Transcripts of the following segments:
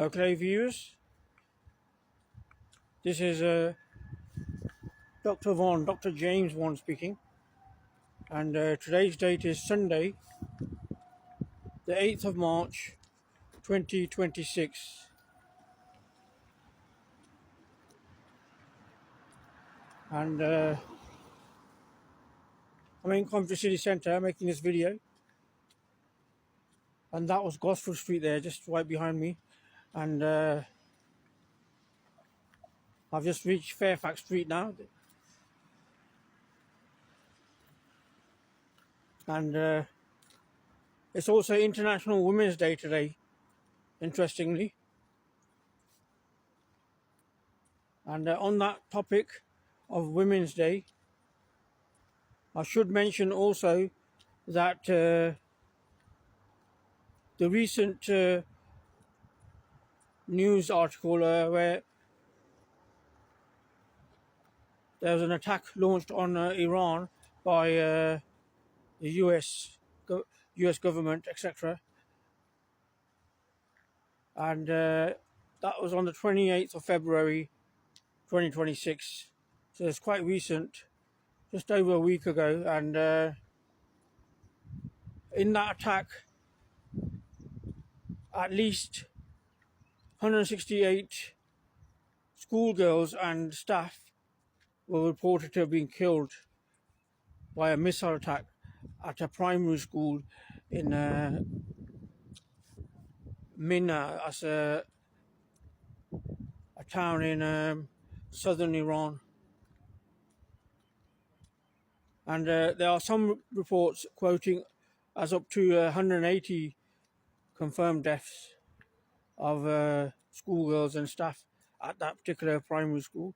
Okay, viewers, this is Dr. VOND, Dr. James VOND speaking, and today's date is Sunday, the 8th of March, 2026, and I'm in Coventry City Centre making this video, and that was Gosford Street there, just right behind me, and I've just reached Fairfax Street now, and it's also International Women's Day today, interestingly. And on that topic of Women's Day, I should mention also that the recent news article where there was an attack launched on Iran by the US government, etc. And that was on the 28th of February 2026. So it's quite recent, just over a week ago. And in that attack, at least 168 schoolgirls and staff were reported to have been killed by a missile attack at a primary school in Minna, as a town in southern Iran. And there are some reports quoting as up to 180 confirmed deaths of schoolgirls and staff at that particular primary school.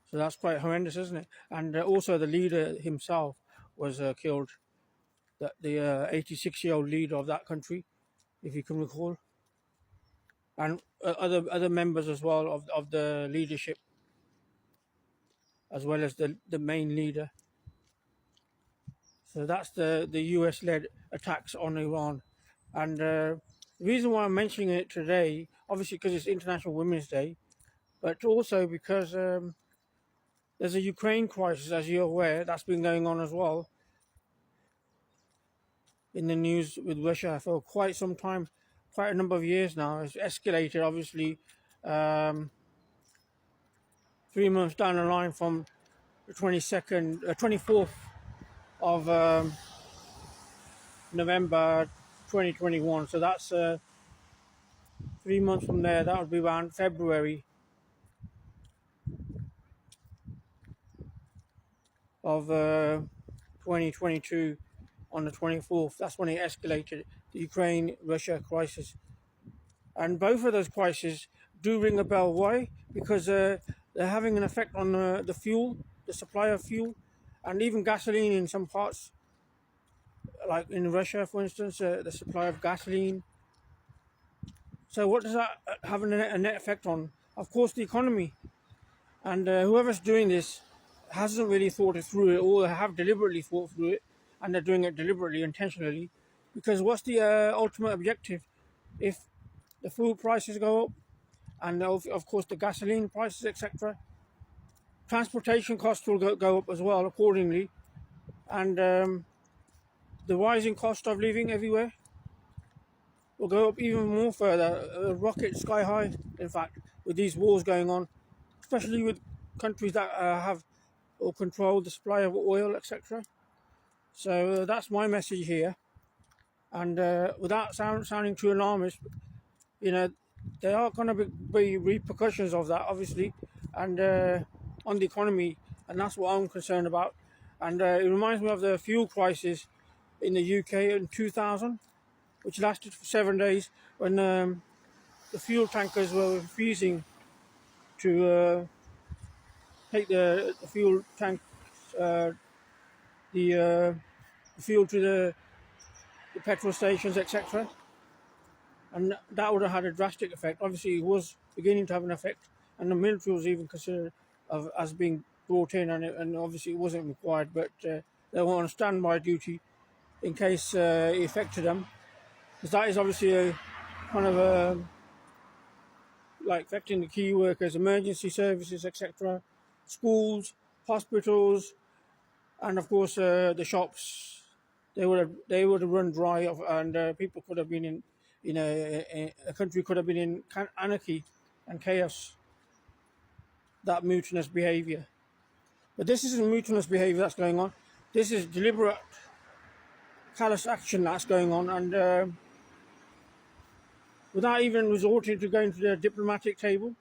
So that's quite horrendous, isn't it? And also the leader himself was killed, the 86-year-old leader of that country, if you can recall, and other members as well of the leadership, as well as the main leader. So that's the US-led attacks on Iran. And the reason why I'm mentioning it today, obviously because it's International Women's Day, but also because there's a Ukraine crisis, as you're aware, that's been going on as well in the news with Russia for quite some time, quite a number of years now. It's escalated, obviously, 3 months down the line from the 24th of November 2021. So that's 3 months from there. That would be around February of 2022 on the 24th. That's when it escalated, the Ukraine-Russia crisis. And both of those crises do ring a bell. Why? Because they're having an effect on the fuel, the supply of fuel, and even gasoline in some parts. Like in Russia, for instance, the supply of gasoline. So what does that have a net effect on? Of course, the economy. And whoever's doing this hasn't really thought it through, or have deliberately thought through it, and they're doing it deliberately, intentionally. Because what's the ultimate objective? If the food prices go up, and of course the gasoline prices, etc., transportation costs will go up as well accordingly, and the rising cost of living everywhere will go up even more further, rocket sky high, in fact, with these wars going on, especially with countries that have or control the supply of oil, etc. So that's my message here. And without sounding too alarmist, you know, there are going to be repercussions of that, obviously, and on the economy, and that's what I'm concerned about. And it reminds me of the fuel crisis in the UK in 2000, which lasted for 7 days, when the fuel tankers were refusing to take the fuel tank, the fuel to the petrol stations, etc. And that would have had a drastic effect. Obviously, it was beginning to have an effect, and the military was even considered as being brought in, and obviously it wasn't required, but they were on standby duty in case it affected them. because that is obviously a kind of a, like affecting the key workers, emergency services, etc., schools, hospitals, and of course the shops. They would have run dry, and people could have been in, a country could have been in anarchy and chaos. That mutinous behaviour, but this isn't mutinous behaviour that's going on. This is deliberate, callous action that's going on, and without even resorting to going to the diplomatic table,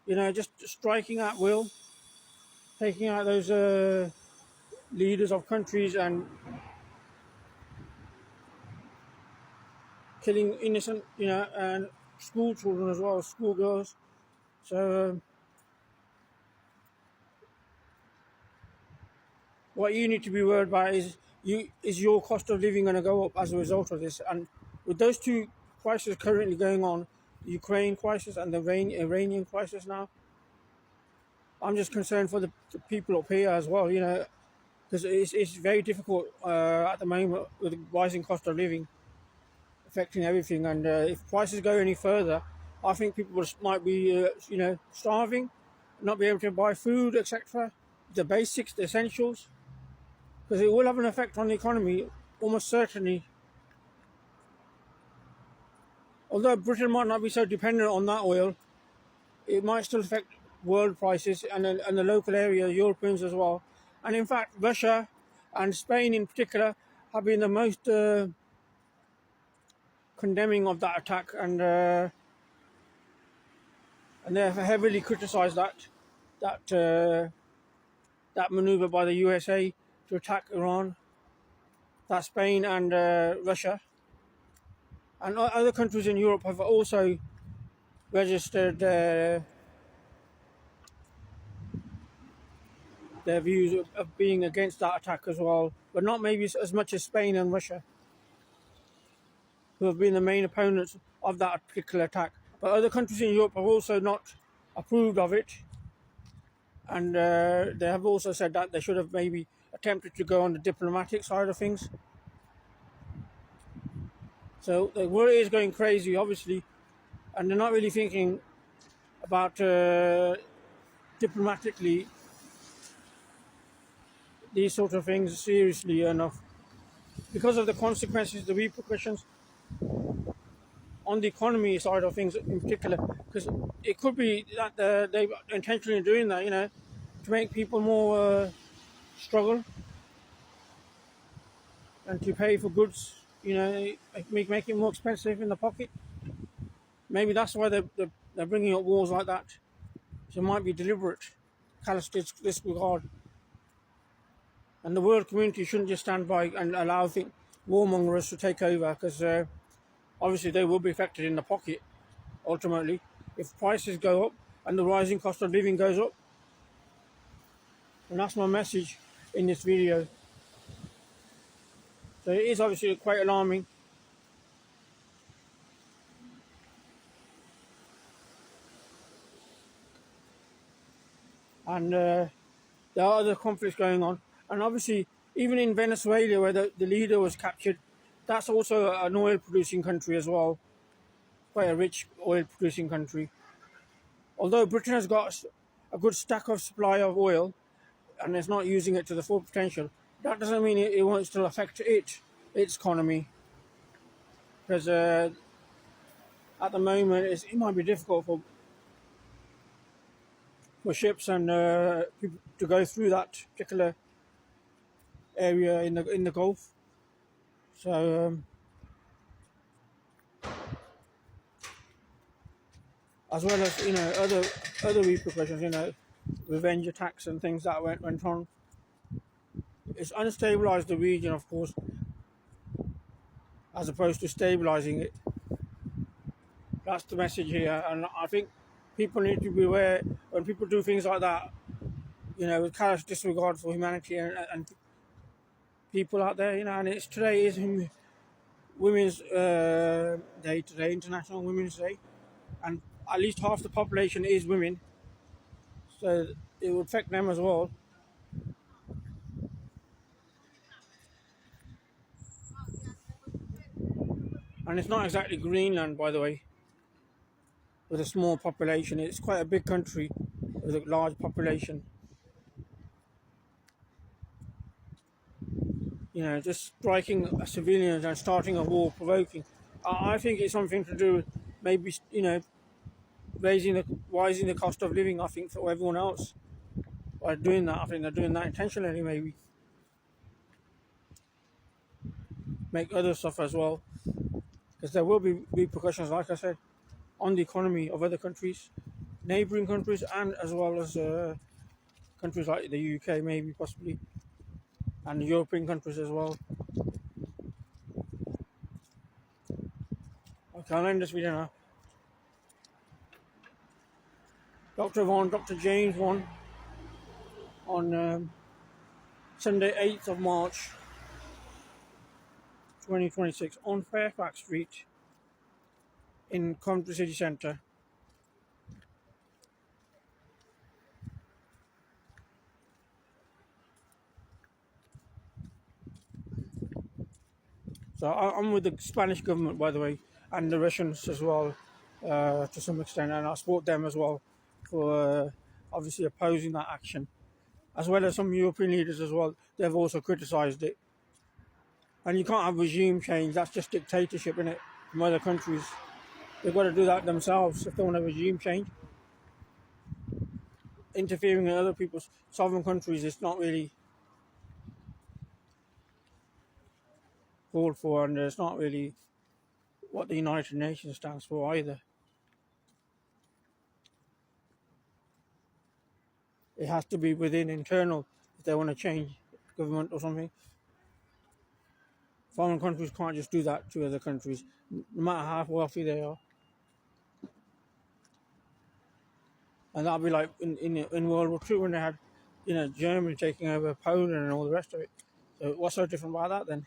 just striking at will, taking out those leaders of countries and killing innocent, and school children as well, schoolgirls. So what you need to be worried about is your cost of living going to go up as a result of this? And with those two crises currently going on, the Ukraine crisis and the Iranian crisis now, I'm just concerned for the people up here as well, because it's very difficult at the moment with the rising cost of living affecting everything. And if prices go any further, I think people might be, starving, not be able to buy food, etc., the basics, the essentials, because it will have an effect on the economy, almost certainly. Although Britain might not be so dependent on that oil, it might still affect world prices and the local area, Europeans as well. And in fact, Russia and Spain in particular have been the most condemning of that attack, and they have heavily criticised that manoeuvre by the USA to attack Iran. That Spain and Russia and other countries in Europe have also registered their views of being against that attack as well, but not maybe as much as Spain and Russia, who have been the main opponents of that particular attack. But other countries in Europe have also not approved of it, and they have also said that they should have maybe attempted to go on the diplomatic side of things. So the world is going crazy, obviously, and they're not really thinking about diplomatically these sort of things seriously enough, because of the consequences, the repercussions on the economy side of things in particular. Because it could be that they're intentionally doing that, to make people more struggle and to pay for goods, make it more expensive in the pocket. Maybe that's why they're bringing up wars like that. So it might be deliberate, callous disregard. And the world community shouldn't just stand by and allow warmongers to take over, because obviously they will be affected in the pocket ultimately if prices go up and the rising cost of living goes up. And that's my message in this video. So it is obviously quite alarming. And there are other conflicts going on. And obviously, even in Venezuela, where the leader was captured, that's also an oil-producing country as well. Quite a rich oil-producing country. Although Britain has got a good stack of supply of oil, and it's not using it to the full potential, that doesn't mean it won't still affect its economy. Because at the moment, it might be difficult for ships and people to go through that particular area in the Gulf. So as well as other repercussions, revenge attacks and things that went on. It's unstabilized the region, of course, as opposed to stabilizing it. That's the message here, and I think people need to be aware when people do things like that, with callous disregard for humanity and people out there, and today is Women's Day today, International Women's Day, and at least half the population is women, so it will affect them as well. And it's not exactly Greenland, by the way, with a small population. It's quite a big country with a large population. You know, just striking civilians and starting a war, provoking. I think it's something to do with maybe, you know, rising the cost of living, I think, for everyone else. By doing that, I think they're doing that intentionally, maybe. Make others suffer as well. Because there will be repercussions, like I said, on the economy of other countries, neighbouring countries, and as well as countries like the UK, maybe, possibly, and the European countries as well. Okay, I'll end this video now. Dr. VOND, Dr. James VOND, on Sunday, 8th of March, 2026, on Fairfax Street in Coventry City Centre. So I'm with the Spanish government, by the way, and the Russians as well, to some extent, and I support them as well for obviously opposing that action, as well as some European leaders as well. They've also criticised it. And you can't have regime change, that's just dictatorship, innit, from other countries. They've got to do that themselves if they want a regime change. Interfering in other people's sovereign countries is not really called for, and it's not really what the United Nations stands for either. It has to be within internal if they want to change government or something. Foreign countries can't just do that to other countries, no matter how wealthy they are. And that'll be like in World War II when they had, you know, Germany taking over Poland and all the rest of it. So what's so different about that then?